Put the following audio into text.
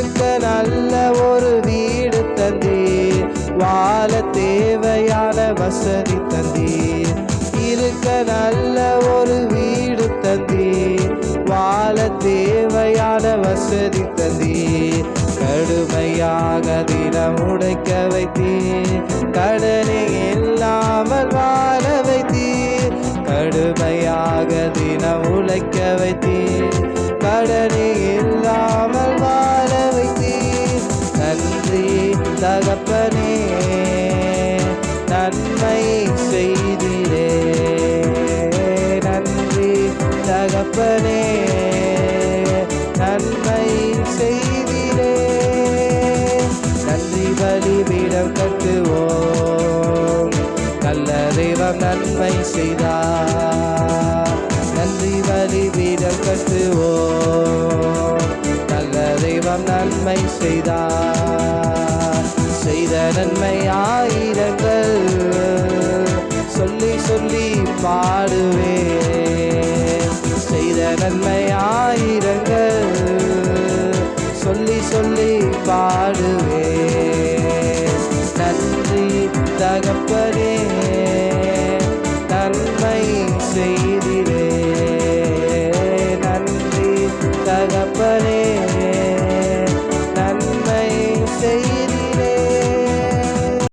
இருக்க நல்ல ஒரு வீடு தந்தீர், வாழ தேவையான வசதி தந்தீர். இருக்க நல்ல ஒரு வீடு தந்தீர், வாழ தேவையான வசதி தந்தீர். கடுமையாக தினம் உடைக்க வைத்தீர், கடனே இல்லாமல் வாழ வைத்தீர். கடுமையாக தினம் உழைக்க வைத்தீர், கடனே இல்லாமல் வாழ வைத்தீர். நன்றி தகப்பனே, நன்மை செய்தீரே. நன்றி தகப்பனே, நன்மை செய்தீரே. நன்றி பலிபீடம் கட்டுவோம், நல்ல தெய்வம் நன்மை செய்தார். நன்றி பலிபீடம் கட்டுவோம், நல்ல தெய்வம் நன்மை செய்தார். செய்த நன்மை ஆயிரங்கள் சொல்லி சொல்லி பாடுவே.